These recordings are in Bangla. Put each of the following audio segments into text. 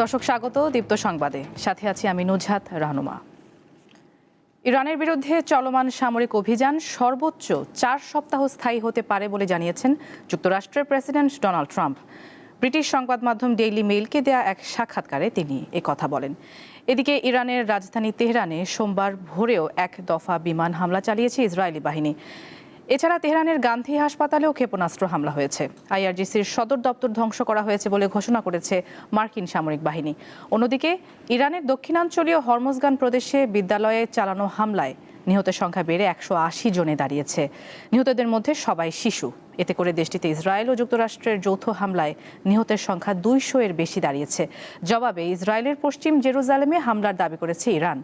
দর্শক স্বাগত দীপ্ত সংবাদে, সাথে আছি আমি নুজহাত রাহনুমা। ইরানের বিরুদ্ধে চলমান সামরিক অভিযান সর্বোচ্চ 4 সপ্তাহ স্থায়ী হতে পারে বলে জানিয়েছেন যুক্তরাষ্ট্রের প্রেসিডেন্ট ডোনাল্ড ট্রাম্প। ব্রিটিশ সংবাদ মাধ্যম ডেইলি মেইলকে দেয়া এক সাক্ষাৎকারে তিনি কথা বলেন। এদিকে ইরানের রাজধানী তেহরানে সোমবার ভোরেও এক দফা বিমান হামলা চালিয়েছে ইসরায়েলি বাহিনী। এছাড়া তেহরানের গান্ধী হাসপাতালেও ক্ষেপণাস্ত্র হামলা হয়েছে। আইআরজিসির সদর দপ্তর ধ্বংস করা হয়েছে বলে ঘোষণা করেছে মার্কিন সামরিক বাহিনী। অন্যদিকে ইরানের দক্ষিণাঞ্চলীয় হরমুজগান প্রদেশে বিদ্যালয়ে চালানো হামলায় নিহতের সংখ্যা বেড়ে 180 জনে দাঁড়িয়েছে। নিহতদের মধ্যে সবাই শিশু। এতে করে দেশটিতে ইসরায়েল ও যুক্তরাষ্ট্রের যৌথ হামলায় নিহতের সংখ্যা 200-এর বেশি দাঁড়িয়েছে। জবাবে ইসরায়েলের পশ্চিম জেরুজালেমে হামলার দাবি করেছে ইরান।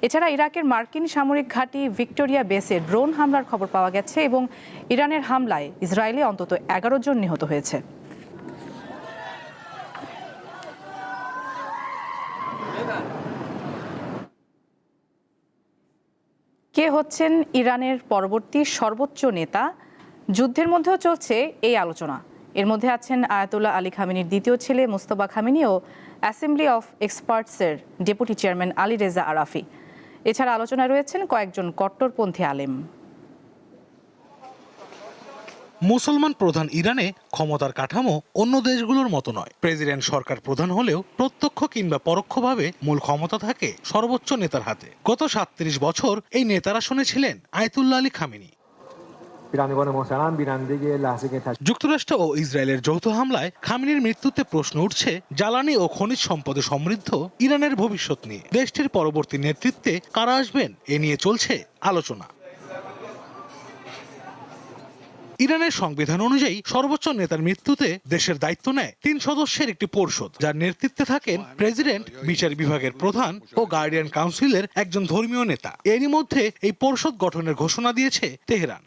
এছাড়া ইরাকের মার্কিন সামরিক ঘাঁটি ভিক্টোরিয়া বেসে ড্রোন হামলার খবর পাওয়া গেছে এবং ইরানের হামলায় ইসরায়েলে অন্তত 11 জন নিহত হয়েছে। কে হচ্ছেন ইরানের পরবর্তী সর্বোচ্চ নেতা? যুদ্ধের মধ্যেও চলছে এই আলোচনা। এর মধ্যে আছেন আয়াতুল্লাহ আলী খামেনির দ্বিতীয় ছেলে মুস্তফা খামেনি ও অ্যাসেম্বলি অফ এক্সপার্টসের deputy chairman Ali Reza Arafi. এছাড়া আলোচনায় রয়েছেন কয়েকজন কট্টরপন্থী আলেম। মুসলমান প্রধান ইরানে ক্ষমতার কাঠামো অন্য দেশগুলোর মতো নয়। প্রেসিডেন্ট সরকার প্রধান হলেও প্রত্যক্ষ কিংবা পরোক্ষভাবে মূল ক্ষমতা থাকে সর্বোচ্চ নেতার হাতে। গত 37 বছর এই নেতারা শুনেছিলেন আয়াতুল্লাহ আলী খামেনি। যুক্তরাষ্ট্র ও ইসরায়েলের যৌথ হামলায় খামেনির মৃত্যুতে প্রশ্ন উঠছে জ্বালানি ও খনিজ সম্পদে সমৃদ্ধ ইরানের ভবিষ্যৎ নিয়ে। দেশটির পরবর্তী নেতৃত্বে কারা আসবেন এ নিয়ে চলছে আলোচনা। ইরানের সংবিধান অনুযায়ী সর্বোচ্চ নেতার মৃত্যুতে দেশের দায়িত্ব নেয় 3 সদস্যের একটি পরিষদ, যার নেতৃত্বে থাকেন প্রেসিডেন্ট, বিচার বিভাগের প্রধান ও গার্ডিয়ান কাউন্সিলের একজন ধর্মীয় নেতা। এরই মধ্যে এই পরিষদ গঠনের ঘোষণা দিয়েছে তেহরান।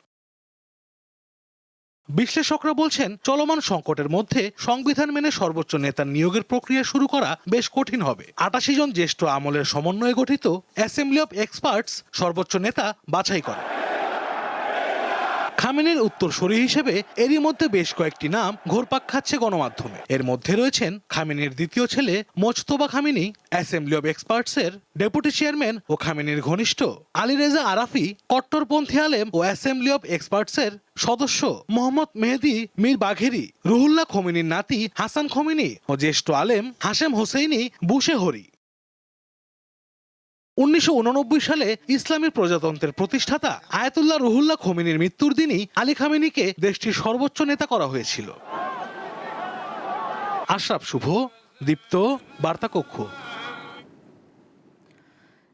বিশ্লেষকরা বলছেন, চলমান সংকটের মধ্যে সংবিধান মেনে সর্বোচ্চ নেতার নিয়োগের প্রক্রিয়া শুরু করা বেশ কঠিন হবে। 88 জন জ্যেষ্ঠ আমলের সমন্বয়ে গঠিত অ্যাসেম্বলি অব এক্সপার্টস সর্বোচ্চ নেতা বাছাই করে। খামেনির উত্তরসূরি হিসেবে এরই মধ্যে বেশ কয়েকটি নাম ঘুরপাক খাচ্ছে গণমাধ্যমে। এর মধ্যে রয়েছেন খামেনির দ্বিতীয় ছেলে মোজতবা খামেনি, অ্যাসেম্বলি অব এক্সপার্টসের ডেপুটি চেয়ারম্যান ও খামেনির ঘনিষ্ঠ আলী রেজা আরাফি, কট্টরপন্থী আলেম ও অ্যাসেম্বলি অব এক্সপার্টসের সদস্য মোহাম্মদ মেহেদি মীর বাঘেরি, রুহুল্লাহ খোমেনির নাতি হাসান খোমেনি ও জ্যেষ্ঠ আলেম হাশেম হোসেইনি বুশেহরি। 1989 সালে ইসলামী প্রজাতন্ত্রের প্রতিষ্ঠাতা আয়াতুল্লাহ রুহুল্লাহ খোমেনির মৃত্যুর দিনই আলী খামেনিকে দেশটির সর্বোচ্চ নেতা করা হয়েছিল। আশরাফ শুভ, দীপ্ত, বার্তাকক্ষ।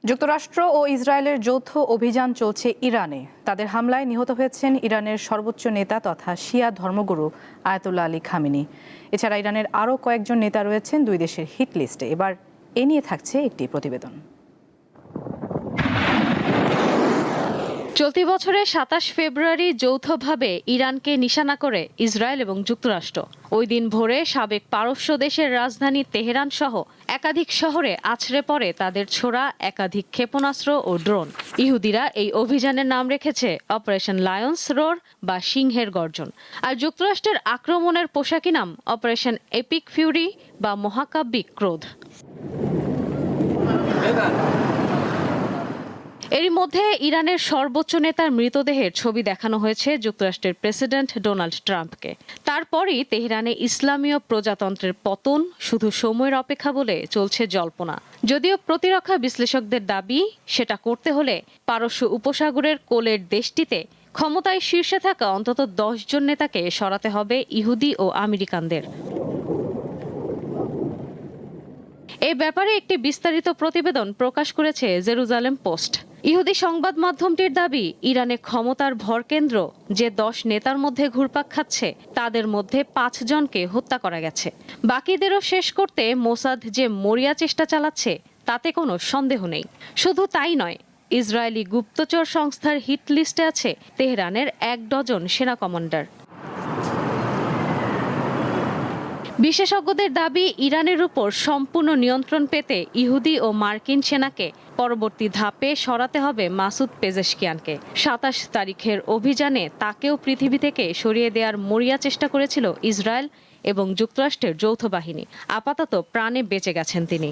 যুক্তরাষ্ট্র ও ইসরায়েলের যৌথ অভিযান চলছে ইরানে। তাদের হামলায় নিহত হয়েছেন ইরানের সর্বোচ্চ নেতা তথা শিয়া ধর্মগুরু আয়াতুল্লাহ আলী খামেনি। এছাড়া ইরানের আরও কয়েকজন নেতা রয়েছেন দুই দেশের হিট লিস্টে। এবার এ নিয়ে থাকছে একটি প্রতিবেদন। চলতি বছরের 27 ফেব্রুয়ারি যৌথভাবে ইরানকে নিশানা করে ইসরায়েল এবং যুক্তরাষ্ট্র। ওই দিন ভোরে সাবেক পারস্য দেশের রাজধানী তেহরান সহ একাধিক শহরে আছড়ে পড়ে তাদের ছোড়া একাধিক ক্ষেপণাস্ত্র ও ড্রোন। ইহুদিরা এই অভিযানের নাম রেখেছে অপারেশন লায়ন্স রোর বা সিংহের গর্জন। আর যুক্তরাষ্ট্রের আক্রমণের পোশাকি নাম অপারেশন এপিক ফিউরি বা মহাকাব্যিক ক্রোধ। এরই মধ্যে ইরানের সর্বোচ্চ নেতার মৃতদেহের ছবি দেখানো হয়েছে যুক্তরাষ্ট্রের প্রেসিডেন্ট ডোনাল্ড ট্রাম্পকে। তারপরই তেহরানে ইসলামীয় প্রজাতন্ত্রের পতন শুধু সময়ের অপেক্ষা বলে চলছে জল্পনা। যদিও প্রতিরক্ষা বিশ্লেষকদের দাবি, সেটা করতে হলে পারস্য উপসাগরের কোলের দেশটিতে ক্ষমতায় শীর্ষে থাকা অন্তত 10 জন নেতাকে সরাতে হবে ইহুদি ও আমেরিকানদের। এই ব্যাপারে একটি বিস্তারিত প্রতিবেদন প্রকাশ করেছে জেরুজালেম পোস্ট। ইহুদি সংবাদ মাধ্যমটির দাবি, ইরানে ক্ষমতার ভরকেন্দ্র যে 10 নেতার মধ্যে ঘুরপাক খাচ্ছে তাদের মধ্যে 5 জনকে হত্যা করা গেছে। বাকিদেরও শেষ করতে মোসাদ যে মরিয়া চেষ্টা চালাচ্ছে তাতে কোনো সন্দেহ নেই। শুধু তাই নয়, ইসরায়েলি গুপ্তচর সংস্থার হিট লিস্টে আছে তেহরানের 1 ডজন সেনা কমান্ডার। বিশেষজ্ঞদের দাবি, ইরানের উপর সম্পূর্ণ নিয়ন্ত্রণ পেতে ইহুদি ও মার্কিন সেনাকে পরবর্তী ধাপে সরাতে হবে মাসুদ পেজেশকিয়ানকে। 27 তারিখের অভিযানে তাকেও পৃথিবী থেকে সরিয়ে দেওয়ার মরিয়া চেষ্টা করেছিল ইসরায়েল এবং যুক্তরাষ্ট্রের যৌথ বাহিনী। আপাতত প্রাণে বেঁচে গেছেন তিনি।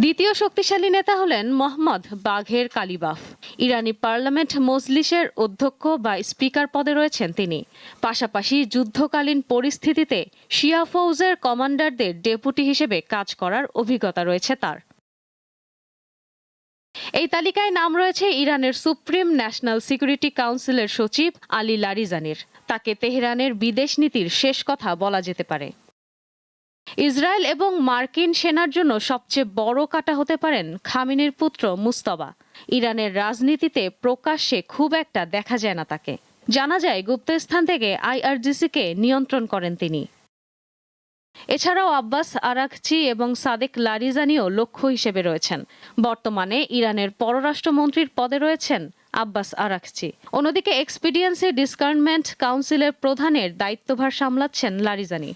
দ্বিতীয় শক্তিশালী নেতা হলেন মোহাম্মদ বাঘের কালিবাফ। ইরানি পার্লামেন্ট মজলিসের অধ্যক্ষ বা স্পিকার পদে রয়েছেন তিনি। পাশাপাশি যুদ্ধকালীন পরিস্থিতিতে শিয়া ফৌজের কমান্ডারদের ডেপুটি হিসেবে কাজ করার অভিজ্ঞতা রয়েছে তার। এই তালিকায় নাম রয়েছে ইরানের সুপ্রিম ন্যাশনাল সিকিউরিটি কাউন্সিলের সচিব আলী লারিজানির। তাকে তেহরানের বিদেশ নীতির শেষ কথা বলা যেতে পারে। ইসরায়েল এবং মার্কিন সেনার জন্য সবচেয়ে বড় কাঁটা হতে পারেন খামেনির পুত্র মুস্তফা। ইরানের রাজনীতিতে প্রকাশ্যে খুব একটা দেখা যায় না তাকে। জানা যায় গুপ্তস্থান থেকে আইআরজিসিকে নিয়ন্ত্রণ করেন তিনি। এছাড়াও আব্বাস আরাকচি এবং সাদেক লারিজানিও লক্ষ্য হিসেবে রয়েছেন। বর্তমানে ইরানের পররাষ্ট্রমন্ত্রীর পদে রয়েছেন আব্বাস আরাকচি। অন্যদিকে এক্সপিডিয়েন্সি ডিসকার্নমেন্ট কাউন্সিলের প্রধানের দায়িত্বভার সামলাচ্ছেন লারিজানি।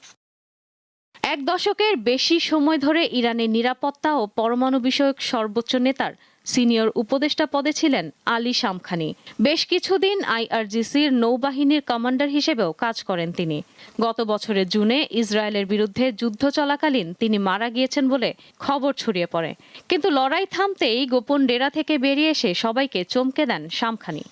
এক দশকের বেশি সময় ধরে ইরানের নিরাপত্তা ও পরমাণু বিষয়ক সর্বোচ্চ নেতার সিনিয়র উপদেষ্টা পদে ছিলেন আলী শামখানি। বেশ কিছুদিন আইআরজিসির নৌবাহিনীর কমান্ডার হিসেবেও কাজ করেন তিনি। গত বছরের জুনে ইসরায়েলের বিরুদ্ধে যুদ্ধ চলাকালীন তিনি মারা গিয়েছেন বলে খবর ছড়িয়ে পড়ে। কিন্তু লড়াই থামতেই গোপন ডেরা থেকে বেরিয়ে এসে সবাইকে চমকে দেন শামখানি।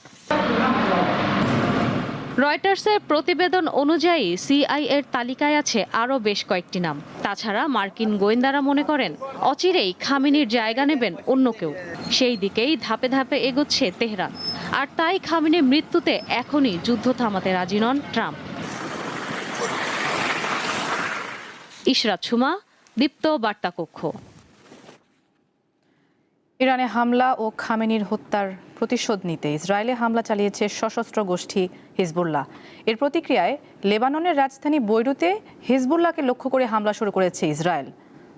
রয়টার্সের প্রতিবেদন অনুযায়ী সিআইএর তালিকায় আছে আরও বেশ কয়েকটি নাম। তাছাড়া মার্কিন গোয়েন্দারা মনে করেন অচিরেই খামেনির জায়গা নেবেন অন্য কেউ। সেই দিকেই ধাপে ধাপে এগোচ্ছে তেহরান। আর তাই খামেনির মৃত্যুতে এখনই যুদ্ধ থামাতে রাজি নন ট্রাম্প। ইশরাত সুমা, দীপ্ত বার্তা কক্ষ। ইরানে হামলা ও খামেনির হত্যার প্রতিশোধ নিতে ইসরায়েলে হামলা চালিয়েছে সশস্ত্র গোষ্ঠী হিজবুল্লাহ। এর প্রতিক্রিয়ায় লেবাননের রাজধানী বৈরুতে হিজবুল্লাহকে লক্ষ্য করে হামলা শুরু করেছে ইসরায়েল।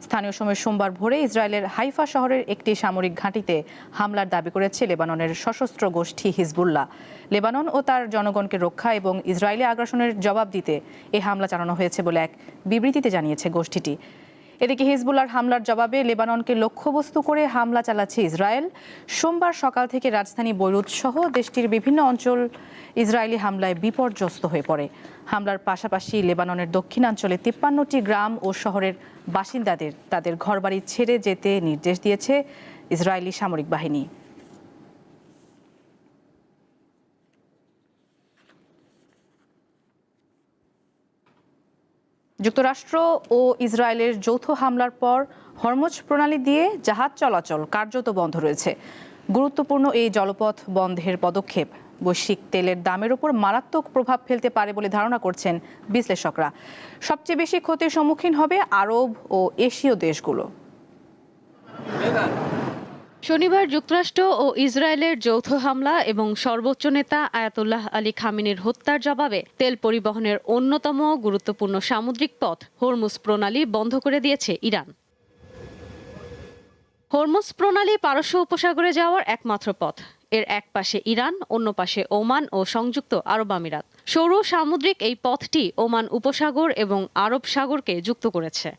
স্থানীয় সময় সোমবার ভোরে ইসরায়েলের হাইফা শহরের একটি সামরিক ঘাঁটিতে হামলার দাবি করেছে লেবাননের সশস্ত্র গোষ্ঠী হিজবুল্লাহ। লেবানন ও তার জনগণকে রক্ষা এবং ইসরায়েলি আগ্রাসনের জবাব দিতে এই হামলা চালানো হয়েছে বলে এক বিবৃতিতে জানিয়েছে গোষ্ঠীটি। এদিকে হিজবুল্লাহর হামলার জবাবে লেবাননকে লক্ষ্যবস্তু করে হামলা চালাচ্ছে ইসরায়েল। সোমবার সকাল থেকে রাজধানী বৈরুত সহ দেশটির বিভিন্ন অঞ্চল ইসরায়েলি হামলায় বিপর্যস্ত হয়ে পড়ে। হামলার পাশাপাশি লেবাননের দক্ষিণাঞ্চলে 53টি গ্রাম ও শহরের বাসিন্দাদের তাদের ঘরবাড়ি ছেড়ে যেতে নির্দেশ দিয়েছে ইসরায়েলি সামরিক বাহিনী। যুক্তরাষ্ট্র ও ইসরায়েলের যৌথ হামলার পর হরমুজ প্রণালী দিয়ে জাহাজ চলাচল কার্যত বন্ধ রয়েছে। গুরুত্বপূর্ণ এই জলপথ বন্ধের পদক্ষেপ বৈশ্বিক তেলের দামের উপর মারাত্মক প্রভাব ফেলতে পারে বলে ধারণা করছেন বিশ্লেষকরা। সবচেয়ে বেশি ক্ষতির সম্মুখীন হবে আরব ও এশীয় দেশগুলো। শনিবার যুক্তরাষ্ট্র ও ইসরায়েলের যৌথ হামলা এবং সর্বোচ্চ নেতা আয়াতুল্লাহ আলী খামেনির হত্যার জবাবে তেল পরিবহনের অন্যতম গুরুত্বপূর্ণ সামুদ্রিক পথ হরমুজ প্রণালী বন্ধ করে দিয়েছে ইরান। হরমুজ প্রণালী পারস্য উপসাগরে যাওয়ার একমাত্র পথ। এর এক পাশে ইরান, অন্য পাশে ওমান ও সংযুক্ত আরব আমিরাত। সরু সামুদ্রিক এই পথটি ওমান উপসাগর এবং আরব সাগরকে যুক্ত করেছে।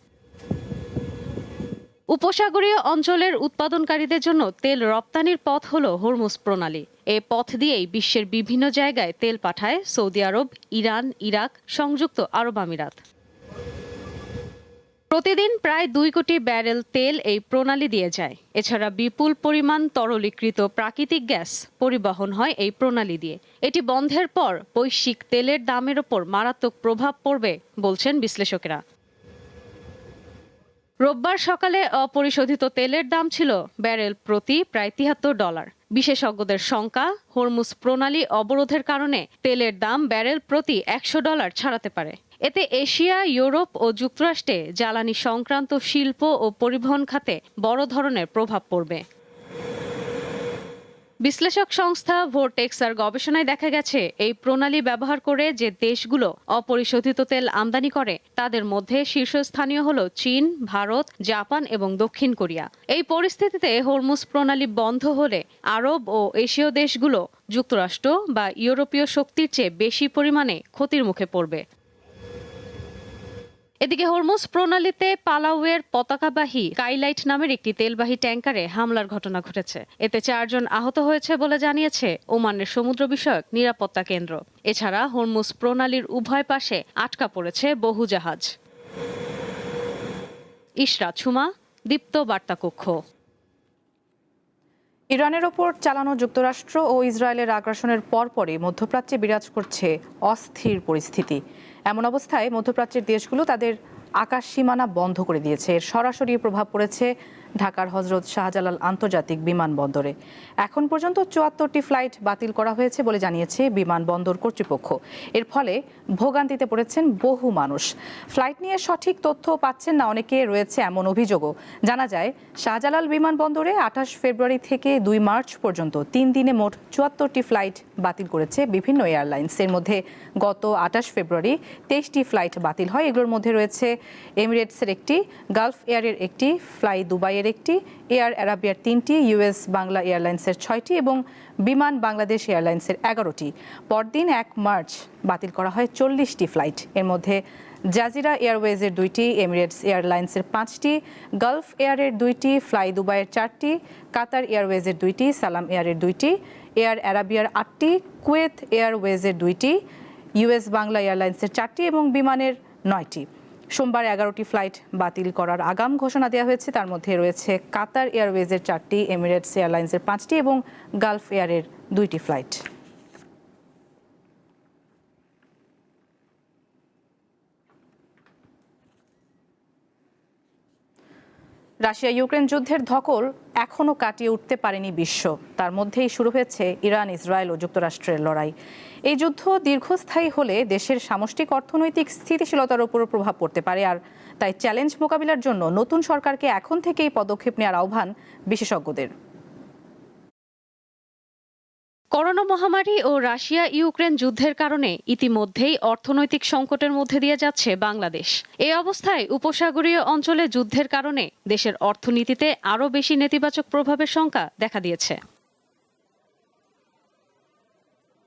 উপসাগরীয় অঞ্চলের উৎপাদনকারীদের জন্য তেল রপ্তানির পথ হল হরমুজ প্রণালী। এই পথ দিয়েই বিশ্বের বিভিন্ন জায়গায় তেল পাঠায় সৌদি আরব, ইরান, ইরাক, সংযুক্ত আরব আমিরাত। প্রতিদিন প্রায় 2 কোটি ব্যারেল তেল এই প্রণালী দিয়ে যায়। এছাড়া বিপুল পরিমাণ তরলীকৃত প্রাকৃতিক গ্যাস পরিবহন হয় এই প্রণালী দিয়ে। এটি বন্ধের পর বৈশ্বিক তেলের দামের ওপর মারাত্মক প্রভাব পড়বে বলছেন বিশ্লেষকেরা। রোববার সকালে অপরিশোধিত তেলের দাম ছিল ব্যারেল প্রতি প্রায় $73। বিশেষজ্ঞদের শঙ্কা, হরমুজ প্রণালী অবরোধের কারণে তেলের দাম ব্যারেল প্রতি $100 ছাড়াতে পারে। এতে এশিয়া, ইউরোপ ও যুক্তরাষ্ট্রে জ্বালানি সংক্রান্ত শিল্প ও পরিবহন খাতে বড় ধরনের প্রভাব পড়বে। বিশ্লেষক সংস্থা ভোরটেক্সার গবেষণায় দেখা গেছে এই প্রণালী ব্যবহার করে যে দেশগুলো অপরিশোধিত তেল আমদানি করে তাদের মধ্যে শীর্ষস্থানীয় হলো চীন, ভারত, জাপান এবং দক্ষিণ কোরিয়া। এই পরিস্থিতিতে হরমুজ প্রণালী বন্ধ হলে আরব ও এশীয় দেশগুলো যুক্তরাষ্ট্র বা ইউরোপীয় শক্তির চেয়ে বেশি পরিমাণে ক্ষতির মুখে পড়বে। এদিকে হরমুজ প্রণালীতে পালাউয়ের পতাকাবাহী স্কাইলাইট নামের একটি তেলবাহী ট্যাঙ্কারে হামলার ঘটনা ঘটেছে। এতে 4 জন আহত হয়েছে বলে জানিয়েছে ওমানের সমুদ্র বিষয়ক নিরাপত্তা কেন্দ্র। এছাড়া হরমুজ প্রণালীর উভয় পাশে আটকা পড়েছে বহু জাহাজ। ইশরাত সুমা, দীপ্ত বার্তা কক্ষ। ইরানের ওপর চালানো যুক্তরাষ্ট্র ও ইসরায়েলের আগ্রাসনের পরপরই মধ্যপ্রাচ্যে বিরাজ করছে অস্থির পরিস্থিতি। এমন অবস্থায় মধ্যপ্রাচ্যের দেশগুলো তাদের আকাশ সীমানা বন্ধ করে দিয়েছে। এর সরাসরি প্রভাব পড়েছে ঢাকার হজরত শাহজালাল আন্তর্জাতিক বিমানবন্দরে। এখন পর্যন্ত 74টি ফ্লাইট বাতিল করা হয়েছে বলে জানিয়েছে বিমানবন্দর কর্তৃপক্ষ। এর ফলে ভোগান্তিতে পড়েছেন বহু মানুষ। ফ্লাইট নিয়ে সঠিক তথ্য পাচ্ছেন না অনেকে, রয়েছে এমন অভিযোগও। জানা যায়, শাহজালাল বিমানবন্দরে 28 ফেব্রুয়ারি থেকে 2 মার্চ পর্যন্ত 3 দিনে মোট 74টি ফ্লাইট বাতিল করেছে বিভিন্ন এয়ারলাইন্স। এর মধ্যে গত 28 ফেব্রুয়ারি 23টি ফ্লাইট বাতিল হয়। এগুলোর মধ্যে রয়েছে এমিরেটসের একটি, গালফ এয়ারের একটি, ফ্লাই দুবাইয়ের একটি, এয়ার আরাবিয়ার 3টি, ইউএস বাংলা এয়ারলাইন্সের 6টি এবং বিমান বাংলাদেশ এয়ারলাইন্সের 11টি। পরদিন 1 মার্চ বাতিল করা হয় 40টি ফ্লাইট। এর মধ্যে জাজিরা এয়ারওয়েজের 2টি, এমিরেটস এয়ারলাইন্সের 5টি, গালফ এয়ারের 2টি, ফ্লাই দুবাইয়ের 4টি, কাতার এয়ারওয়েজের 2টি, সালাম এয়ারের 2টি, এয়ার আরাবিয়ার 8টি, কুয়েত এয়ারওয়েজের 2টি, ইউএস বাংলা এয়ারলাইন্সের 4টি এবং বিমানের 9টি। সোমবার 11টি ফ্লাইট বাতিল করার আগাম ঘোষণা দেওয়া হয়েছে। তার মধ্যে রয়েছে কাতার এয়ারওয়েজের 4টি, এমিরেটস এয়ারলাইন্সের 5টি এবং গালফ এয়ারের 2টি ফ্লাইট। রাশিয়া ইউক্রেন যুদ্ধের ধকল এখনও কাটিয়ে উঠতে পারেনি বিশ্ব। তার মধ্যেই শুরু হয়েছে ইরান, ইসরায়েল ও যুক্তরাষ্ট্রের লড়াই। এই যুদ্ধ দীর্ঘস্থায়ী হলে দেশের সামষ্টিক অর্থনৈতিক স্থিতিশীলতার উপরও প্রভাব পড়তে পারে। আর তাই চ্যালেঞ্জ মোকাবিলার জন্য নতুন সরকারকে এখন থেকেই পদক্ষেপ নেওয়ার আহ্বান বিশেষজ্ঞদের। করোনা মহামারী ও রাশিয়া ইউক্রেন যুদ্ধের কারণে ইতিমধ্যেই অর্থনৈতিক সংকটের মধ্যে দিয়ে যাচ্ছে বাংলাদেশ। এই অবস্থায় উপসাগরীয় অঞ্চলে যুদ্ধের কারণে দেশের অর্থনীতিতে আরও বেশি নেতিবাচক প্রভাবের শঙ্কা দেখা দিয়েছে।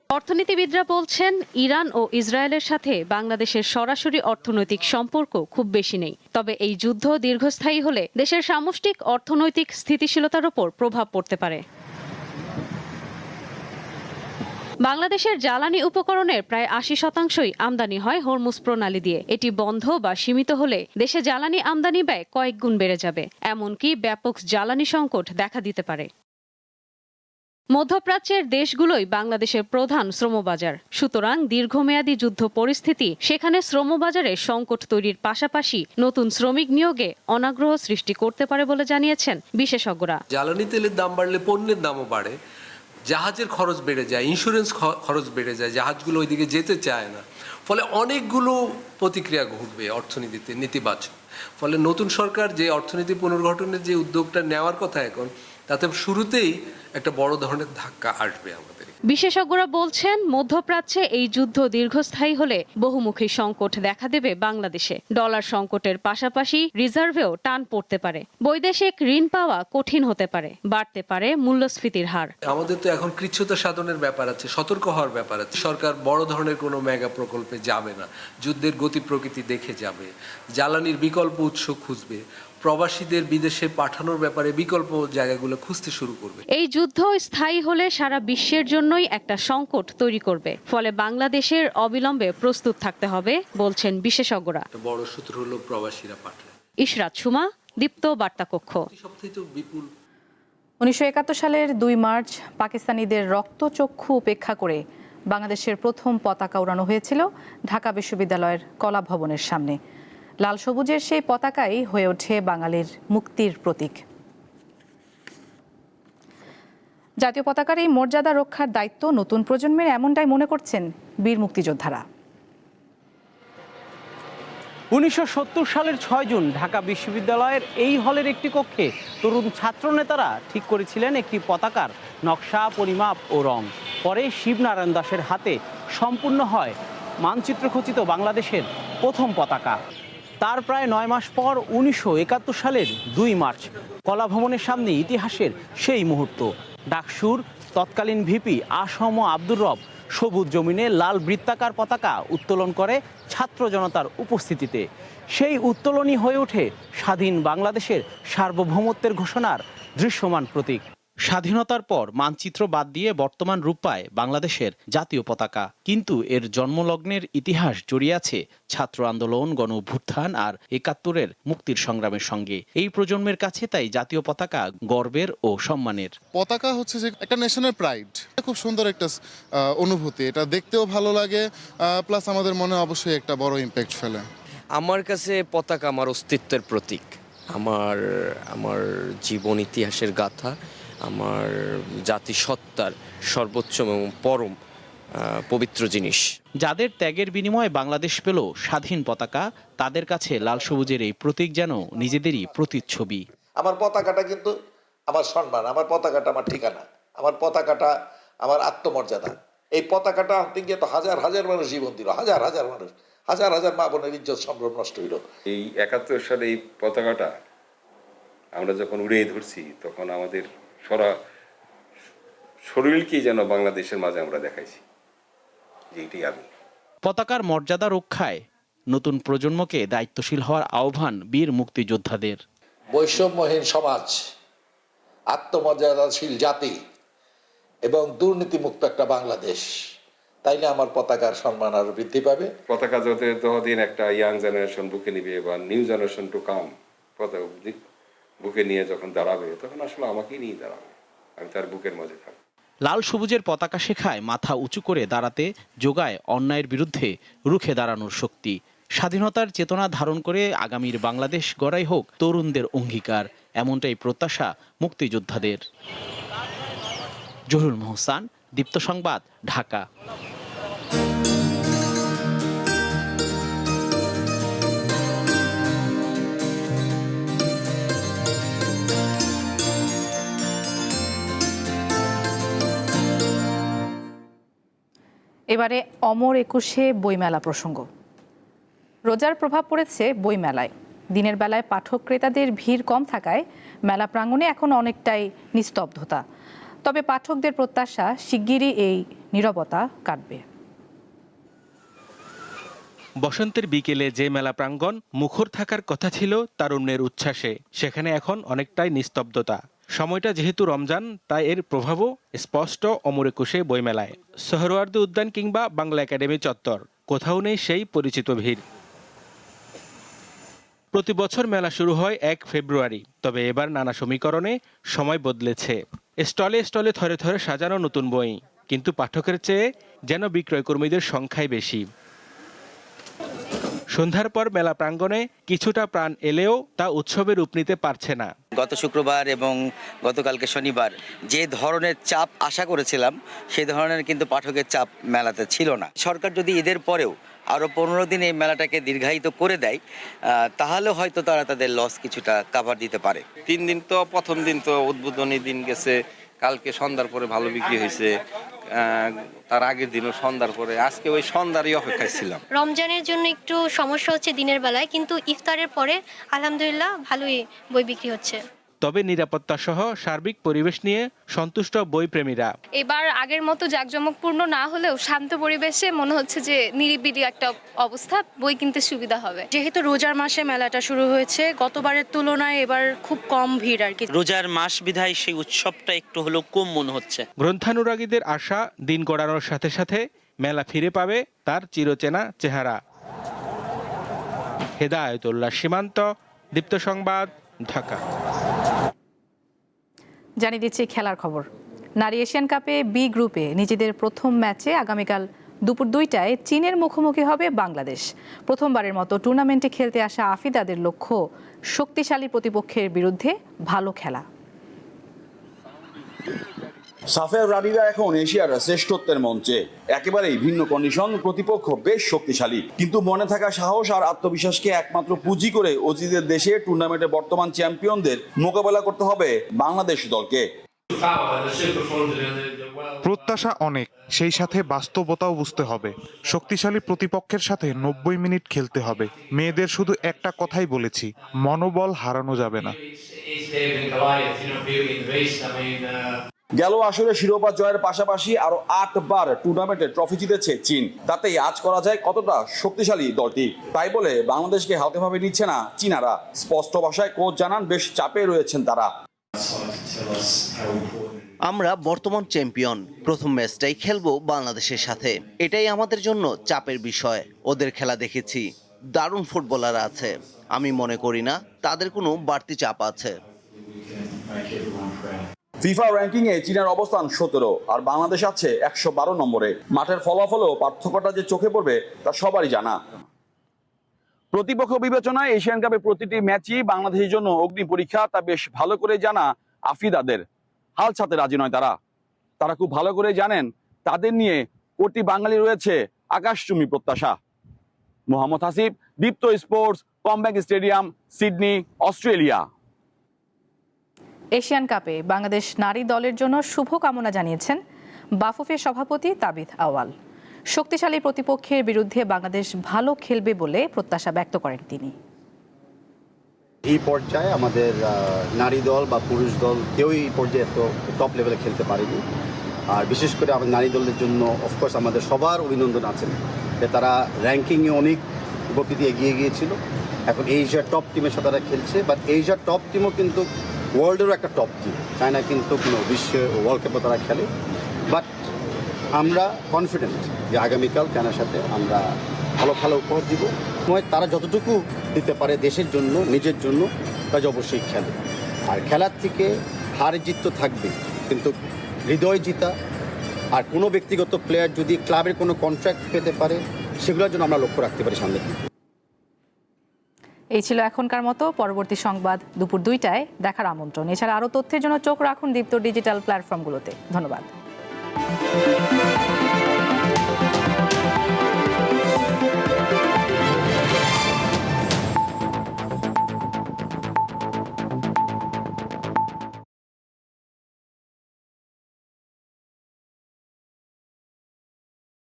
অর্থনীতিবিদরা বলছেন, ইরান ও ইসরায়েলের সাথে বাংলাদেশের সরাসরি অর্থনৈতিক সম্পর্ক খুব বেশি নেই। তবে এই যুদ্ধ দীর্ঘস্থায়ী হলে দেশের সামষ্টিক অর্থনৈতিক স্থিতিশীলতার উপর প্রভাব পড়তে পারে। বাংলাদেশের জ্বালানি উপকরণের প্রায় 80% আমদানি হয় হরমুজ প্রণালী দিয়ে। এটি বন্ধ বা সীমিত হলে দেশে জ্বালানি আমদানি ব্যয় কয়েক গুণ বেড়ে যাবে। এমনকি ব্যাপক জ্বালানি সংকট দেখা দিতে পারে। মধ্যপ্রাচ্যের দেশগুলোই বাংলাদেশের প্রধান শ্রমবাজার। সুতরাং দীর্ঘমেয়াদী যুদ্ধ পরিস্থিতি সেখানে শ্রমবাজারে সংকট তৈরির পাশাপাশি নতুন শ্রমিক নিয়োগে অনাগ্রহ সৃষ্টি করতে পারে বলে জানিয়েছেন বিশেষজ্ঞরা। জ্বালানি তেলের দাম বাড়লে পণ্যের দামও বাড়ে, জাহাজের খরচ বেড়ে যায়, ইন্স্যুরেন্স খরচ বেড়ে যায়, জাহাজগুলো ওইদিকে যেতে চায় না। ফলে অনেকগুলো প্রতিক্রিয়া ঘটবে অর্থনীতিতে নেতিবাচক। ফলে নতুন সরকার যে অর্থনীতি পুনর্গঠনের যে উদ্যোগটা নেওয়ার কথা এখন, তাতে শুরুতেই একটা বড় ধরনের ধাক্কা আসবে আমাদের। বিশেষজ্ঞরা বলছেন, মধ্যপ্রাচ্যে এই যুদ্ধ দীর্ঘস্থায়ী হলে বহুমুখী সংকট দেখা দেবে বাংলাদেশে। ডলার সংকটের পাশাপাশি রিজার্ভেও টান পড়তে পারে। বৈদেশিক ঋণ পাওয়া কঠিন হতে পারে, বাড়তে পারে মূল্যস্ফীতির হার। আমাদের তো এখন কৃচ্ছ্রতা সাধনের ব্যাপার আছে, সতর্ক হওয়ার ব্যাপার আছে। সরকার বড় ধরনের কোনো মেগা প্রকল্পে যাবে না, যুদ্ধের গতি প্রকৃতি দেখে যাবে, জ্বালানির বিকল্প উৎস খুঁজবে, প্রবাসীদের বিদেশে পাঠানোর ব্যাপারে বিকল্প জায়গাগুলো খুঁজতে শুরু করবে। এই যুদ্ধ স্থায়ী হলে সারা বিশ্বের জন্যই একটা সংকট তৈরি করবে। ফলে বাংলাদেশের অবিলম্বে প্রস্তুত থাকতে হবে বলছেন বিশেষজ্ঞরা। বড় সূত্র হলো প্রবাসীরা পাঠায়। ইশরাত সুমা, দীপ্ত বার্তা কক্ষ। 1971 সালের 2 মার্চ পাকিস্তানিদের রক্তচক্ষু উপেক্ষা করে বাংলাদেশের প্রথম পতাকা উড়ানো হয়েছিল ঢাকা বিশ্ববিদ্যালয়ের কলা ভবনের সামনে। লাল সবুজের সেই পতাকাই হয়ে ওঠে বাঙালির মুক্তির প্রতীক। জাতীয় পতাকার এই মর্যাদা রক্ষার দায়িত্ব নতুন প্রজন্মের, এমনটাই মনে করছেন বীর মুক্তিযোদ্ধারা। 1970 সালের 6 জুন ঢাকা বিশ্ববিদ্যালয়ের এই হলের একটি কক্ষে তরুণ ছাত্রনেতারা ঠিক করেছিলেন একটি পতাকার নকশা, পরিমাপ ও রং। পরে শিবনারায়ণ দাসের হাতে সম্পূর্ণ হয় মানচিত্র খচিত বাংলাদেশের প্রথম পতাকা। তার প্রায় 9 মাস পর 1971 সালের 2 মার্চ কলাভবনের সামনে ইতিহাসের সেই মুহূর্ত। ডাকসুর তৎকালীন ভিপি আসম আব্দুর রব সবুজ জমিনে লাল বৃত্তাকার পতাকা উত্তোলন করে ছাত্র জনতার উপস্থিতিতে। সেই উত্তোলনই হয়ে ওঠে স্বাধীন বাংলাদেশের সার্বভৌমত্বের ঘোষণার দৃশ্যমান প্রতীক। স্বাধীনতার পর মানচিত্র বাদ দিয়ে বর্তমান রূপ পায় বাংলাদেশের জাতীয় পতাকা, কিন্তু এর জন্মলগ্নের ইতিহাস জড়িয়ে আছে ছাত্র আন্দোলন, গণ অভ্যুত্থান আর ৭১-এর মুক্তির সংগ্রামের সঙ্গে। এই প্রজন্মের কাছে তাই জাতীয় পতাকা গর্বের ও সম্মানের। পতাকা হচ্ছে যে একটা ন্যাশনাল প্রাইড, খুব সুন্দর একটা অনুভূতি, এটা দেখতেও ভালো লাগে, প্লাস আমাদের মনে অবশ্যই একটা বড় ইম্প্যাক্ট ফেলে। আমার কাছে পতাকা আমার অস্তিত্বের প্রতীক, আমার জীবন ইতিহাসের গাথা, আমার জাতিসত্তার সর্বোচ্চ এবং পরম পবিত্র জিনিস। যাদের ত্যাগের বিনিময়ে বাংলাদেশ পেল স্বাধীন পতাকা, তাদের কাছে লাল সবুজের এই প্রতীক যেন নিজেদেরই প্রতিচ্ছবি। আমার পতাকাটা কিন্তু আমার সম্মান, আমার পতাকাটা আমার ঠিকানা, আমার পতাকাটা আমার আত্মমর্যাদা। এই পতাকাটা আনতে গিয়ে তো হাজার হাজার মানুষ জীবন দিল, হাজার হাজার মানুষ, হাজার হাজার মা বোনের ইজ্জত সম্ভ্রম নষ্ট হইল। এই ৭১ সালে এই পতাকাটা আমরা যখন উড়ে ধরছি, তখন আমাদের শরীরকেই যেন বাংলাদেশের মাঝে আমরা দেখাইছি যে এটাই আমি। পতাকার মর্যাদা রক্ষায় নতুন প্রজন্মকে দায়িত্বশীল হওয়ার আহ্বান বীর মুক্তিযোদ্ধাদের। বৈষম্যহীন সমাজ, আত্মমর্যাদাশীল জাতি এবং দুর্নীতিমুক্ত একটা বাংলাদেশ, তাইলে আমার পতাকার সম্মান আরো বৃদ্ধি পাবে। পতাকা যতদিন একটা ইয়াং জেনারেশন বুকে নিবে বা নিউ জেনারেশন টু কাম পতাকা বুকে নিয়ে যখন দাঁড়াবে, তখন আসলে আমাকেই নিয়ে দাঁড়াবে, আমি তার বুকের মাঝে থাকবো। লাল সবুজের পতাকা শেখায় মাথা উঁচু করে দাঁড়াতে, যোগায় অন্যায়ের বিরুদ্ধে রুখে দাঁড়ানোর শক্তি। স্বাধীনতার চেতনা ধারণ করে আগামীর বাংলাদেশ গড়াই হোক তরুণদের অঙ্গীকার, এমনটাই প্রত্যাশা মুক্তিযোদ্ধাদের। জহুরুল মোহসান, দীপ্ত সংবাদ, ঢাকা। এবারে অমর একুশে বইমেলা প্রসঙ্গ। রোজার প্রভাব পড়েছে বইমেলায়। দিনের বেলায় পাঠক ক্রেতাদের ভিড় কম থাকায় মেলা প্রাঙ্গণে এখন অনেকটাই নিস্তব্ধতা। তবে পাঠকদের প্রত্যাশা শিগগিরই এই নীরবতা কাটবে। বসন্তের বিকেলে যে মেলা প্রাঙ্গণ মুখর থাকার কথা ছিল তারুণ্যের উচ্ছ্বাসে, সেখানে এখন অনেকটাই নিস্তব্ধতা। সময়টা যেহেতু রমজান, তাই এর প্রভাবও স্পষ্ট অমর একুশে বইমেলায়। সোহরাওয়ার্দী উদ্যান কিংবা বাংলা একাডেমি চত্বর, কোথাও নেই সেই পরিচিত ভিড়। প্রতি বছর মেলা শুরু হয় ১ ফেব্রুয়ারি, তবে এবার নানা সমীকরণে সময় বদলেছে। স্টলে স্টলে থরে থরে সাজানো নতুন বই, কিন্তু পাঠকের চেয়ে যেন বিক্রয়কর্মীদের সংখ্যাই বেশি। সন্ধ্যার পর মেলা প্রাঙ্গণে কিছুটা প্রাণ এলেও তা উৎসবে রূপ নিতে পারছে না। গত শুক্রবার এবং গতকালকে শনিবার যে ধরনের চাপ আশা করেছিলাম, সেই ধরনের কিন্তু পাঠকের চাপ মেলাতে ছিল না। সরকার যদি ঈদের পরেও আরও 15 দিন এই মেলাটাকে দীর্ঘায়িত করে দেয়, তাহলে হয়তো তারা তাদের লস কিছুটা কাভার দিতে পারে। 3 দিন তো, প্রথম দিন তো উদ্বোধনী দিন গেছে, কালকে সন্ধ্যার পরে ভালো বিক্রি হয়েছে, তার আগের দিনও সন্ধ্যার পরে, আজকে ওই সন্ধ্যারই অপেক্ষায় ছিলাম। রমজানের জন্য একটু সমস্যা হচ্ছে দিনের বেলায়, কিন্তু ইফতারের পরে আলহামদুলিল্লাহ ভালোই বই বিক্রি হচ্ছে। তবে নিরাপত্তা সহ সার্বিক পরিবেশ নিয়ে সন্তুষ্ট বইপ্রেমীরা। এবার আগের মতো জাঁকজমকপূর্ণ না হলেও শান্ত পরিবেশে মনে হচ্ছে যে নিরিবিলি একটা অবস্থা, বই কিনতে সুবিধা হবে। যেহেতু রোজার মাসে মেলাটা শুরু হয়েছে, গতবারের তুলনায় এবার খুব কম ভিড় আর কি। রোজার মাস বিধায় সেই উৎসবটা একটু হলেও কম মনে হচ্ছে। গ্রন্থানুরাগীদের আশা দিন গড়ানোর সাথে সাথে মেলা ফিরে পাবে তার চিরচেনা চেহারা। হেদায়েতুল্লাহ সীমান্ত, দীপ্ত সংবাদ, ঢাকা। জানিয়ে দিচ্ছি খেলার খবর। নারী এশিয়ান কাপে বি গ্রুপে নিজেদের প্রথম ম্যাচে আগামীকাল দুপুর 2টায় চীনের মুখোমুখি হবে বাংলাদেশ। প্রথমবারের মতো টুর্নামেন্টে খেলতে আসা আফিদাদের লক্ষ্য শক্তিশালী প্রতিপক্ষের বিরুদ্ধে ভালো খেলা। সাফের রানীরা এখন এশিয়ার শ্রেষ্ঠত্বের মঞ্চে, একেবারেই ভিন্ন কন্ডিশন, প্রতিপক্ষ বেশ শক্তিশালী, কিন্তু মনে থাকা সাহস আর আত্মবিশ্বাসকে একমাত্র পুঁজি করে অজিদের দেশে টুর্নামেন্টে বর্তমান চ্যাম্পিয়নদের মোকাবেলা করতে হবে বাংলাদেশ দলকে। প্রত্যাশা অনেক, সেই সাথে বাস্তবতাও বুঝতে হবে। শক্তিশালী প্রতিপক্ষের সাথে 90 মিনিট খেলতে হবে। মেয়েদের শুধু একটা কথাই বলেছি, মনোবল হারানো যাবে না। গেল আসরে শিরোপা জয়ের পাশাপাশি আরো 8 বার টুর্নামেন্টে ট্রফি জিতেছে চীন। তাতেই আজ করা যায় কতটা শক্তিশালী দলটি। তাই বলে বাংলাদেশকে হালকাভাবে নিচ্ছে না চীনারা। স্পষ্ট ভাষায় কোচ জানান বেশ চাপে রয়েছেন তারা। আমরা বর্তমান চ্যাম্পিয়ন, প্রথম ম্যাচটাই খেলবো বাংলাদেশের সাথে। এটাই আমাদের জন্য চাপের বিষয়। ওদের খেলা দেখেছি, দারুণ ফুটবলার আছে। আমি মনে করি না তাদের কোনো বাড়তি চাপ আছে। ফিফা র্যাঙ্কিং এ চীনের অবস্থান 17 আর বাংলাদেশ আছে 112 নম্বরে। মাঠের ফলাফলও পার্থক্যটা যে চোখে পড়বে তা সবারই জানা। প্রতিপক্ষ বিবেচনায় এশিয়ান কাপের প্রতিটি ম্যাচই বাংলাদেশের জন্য অগ্নি পরীক্ষা, তা বেশ ভালো করে জানা আফ্রিদাদের। হাল ছাড়তে রাজি নয় তারা খুব ভালো করে জানেন তাদের নিয়ে কোটি বাঙালি রয়েছে আকাশচুম্বী প্রত্যাশা। Mohammad Hasib, Deepto sports, comeback stadium, Sydney, Australia. Asian কাপে বাংলাদেশ নারী দলের জন্য শুভকামনা জানিয়েছেন বাফুফের সভাপতি তাবিথ আওয়াল। শক্তিশালী প্রতিপক্ষের বিরুদ্ধে বাংলাদেশ ভালো খেলবে বলে প্রত্যাশা ব্যক্ত করেন তিনি। এই পর্যায়ে আমাদের নারী দল বা পুরুষ দল কেউই এই পর্যায়ে এত টপ লেভেলে খেলতে পারেনি। আর বিশেষ করে আমাদের নারী দলের জন্য অফকোর্স আমাদের সবার অভিনন্দন আছেন যে তারা র্যাঙ্কিংয়ে অনেক গতিতে এগিয়ে গিয়েছিল। এখন এশিয়ার টপ টিমের সাথে তারা খেলছে, বাট এশিয়ার টপ টিমও কিন্তু ওয়ার্ল্ডেরও একটা টপ টিম। চায়না কিন্তু কোনো বিশ্ব ওয়ার্ল্ড কাপে তারা খেলে। বাট আমরা কনফিডেন্ট যে আগামীকাল চায়নার সাথে আমরা ভালো খেলা উপহার দিব। তারা যতটুকু দিতে পারে দেশের জন্য, নিজের জন্য, তারা অবশ্যই খেলে। আর খেলার থেকে হার জিত তো থাকবে, কিন্তু হৃদয় জিতা আর কোনো ব্যক্তিগত প্লেয়ার যদি ক্লাবের কোনো কন্ট্রাক্ট পেতে পারে সেগুলোর জন্য আমরা লক্ষ্য রাখতে পারি সামনে। এই ছিল এখনকার মতো। পরবর্তী সংবাদ দুপুর 2টায় দেখার আমন্ত্রণ। এছাড়া আরও তথ্যের জন্য চোখ রাখুন দীপ্ত ডিজিটাল প্ল্যাটফর্মগুলোতে। ধন্যবাদ।